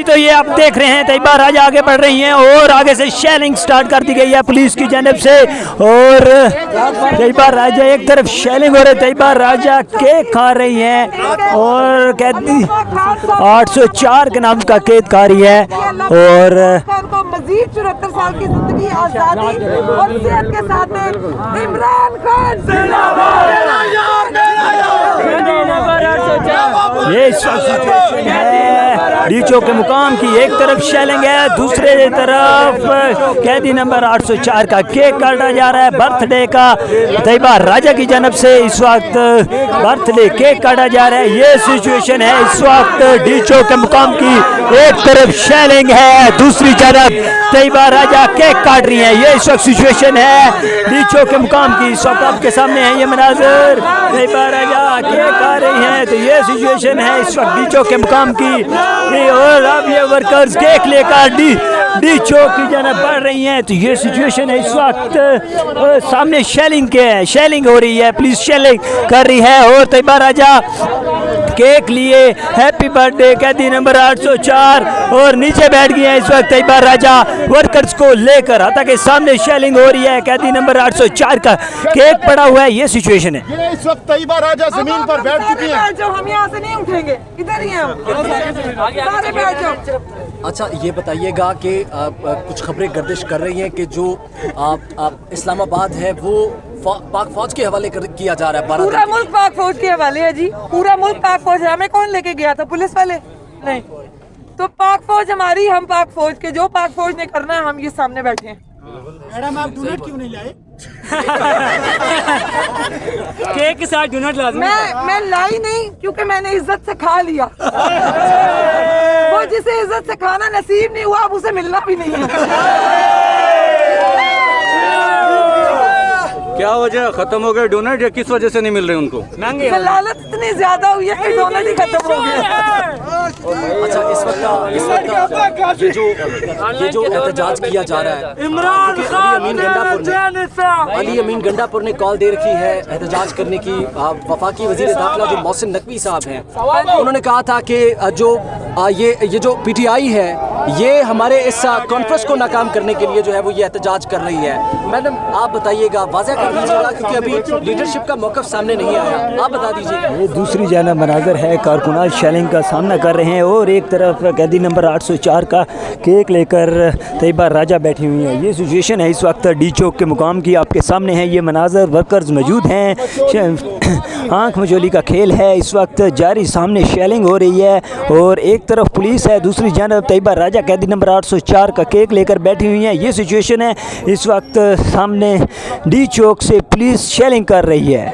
तो ये आप देख रहे हैं तैयबा राजा आगे बढ़ रही हैं और आगे से शेलिंग स्टार्ट कर दी गई है पुलिस की जानिब से। और तैयबा राजा एक तरफ शेलिंग हो रही है, तैयबा राजा केक खा रही हैं और कैदी 804 के नाम का केक खा रही है। और मजीद 74 साल की जिंदगी आजादी और सेहत के साथ में इमरान खान ये सिचुएशन है डी चौक के मुकाम की। एक तरफ शेलिंग है, दूसरे तरफ कैदी नंबर 804 का केक काटा जा रहा है बर्थडे का। तैयबा राजा की जानब से इस वक्त बर्थडे केक काटा जा रहा है। ये सिचुएशन है इस वक्त डी चौक के मुकाम की। एक तरफ शेलिंग है, दूसरी तरफ तैयबा राजा केक काट रही है। ये इस वक्त सिचुएशन है डी चौक के मुकाम की। इस वक्त आपके सामने है ये मनाजर, तैयबा राजा केक खा रही हैं। तो ये सिचुएशन है इस वक्त डी चौक के मुकाम की। और अब ये वर्कर्स केक लेकर डी चौक की जानब बढ़ रही हैं। तो ये सिचुएशन है इस वक्त सामने शेलिंग हो रही है, पुलिस शेलिंग कर रही है। और तैयबा राजा केक लिए हैप्पी बर्थडे कैदी नंबर 804 और नीचे बैठ गई है इस वक्त तैयबा राजा वर्कर्स को लेकर। हालांकि सामने शेलिंग हो रही है, कैदी नंबर 804 का केक पड़ा हुआ है। ये सिचुएशन है। ये इस वक्त तैयबा राजा जमीन पर बैठ चुकी हैं। हम यहाँ से नहीं उठेंगे, इधर ही हैं हम, सारे बैठ जाओ। अच्छा ये बताइएगा कि कुछ खबरें गर्दिश कर रही हैं कि जो इस्लामाबाद है वो पाक फौज के हवाले किया जा रहा है। पूरा मुल्क पाक फौज के हवाले है जी, पूरा मुल्क पाक फौज है। हमें कौन लेके गया था? पुलिस वाले नहीं। तो पाक फौज हमारी, हम पाक फौज के। जो पाक फौज ने करना है हम ये सामने बैठे हैं। मैडम आप डोनट क्यों नहीं लाए? केक के साथ डोनट लाजमी। मैं लाई नहीं क्योंकि मैंने इज्जत से खा लिया। वो जिसे इज्जत से खाना नसीब नहीं हुआ अब उसे मिलना भी नहीं है। क्या वजह खत्म हो गए डोनट या किस वजह से नहीं मिल रहे उनको? लालच इतनी ज्यादा हुई है कि डोनट ही खत्म हो गया। अच्छा इस वक्त ये जो एहतजाज किया जा रहा है, इमरान अली अमीन गंडापुर ने कॉल दे रखी है एहतजाज करने की। वफाकी वजीर दाखिला जो मोहसिन नकवी साहब हैं, उन्होंने कहा था कि ये जो पीटीआई है ये हमारे इस कॉन्फ्रेंस को नाकाम करने के लिए जो है वो ये एहतजाज कर रही है। मैडम आप बताइएगा, वाज़ेह कर दीजिएगा क्योंकि अभी लीडरशिप का मौक़िफ़ सामने नहीं आया, आप बता दीजिए। ये दूसरी जानब मनाजर है, कारकुनात शेलिंग का सामना कर रहे हैं और एक तरफ कैदी नंबर 804 का केक लेकर तैयबा राजा बैठी हुई है। ये सिचुएशन है इस वक्त डी चौक के मुकाम की। आपके सामने है ये मनाजर, वर्कर्स मौजूद हैं, आँख मचोली का खेल है इस वक्त जारी। सामने शेलिंग हो रही है और एक तरफ पुलिस है, दूसरी जानब तैयबा राजा कैदी नंबर 804 का केक लेकर बैठी हुई है। ये सिचुएशन है इस वक्त सामने डी चौक से पुलिस शेलिंग कर रही है।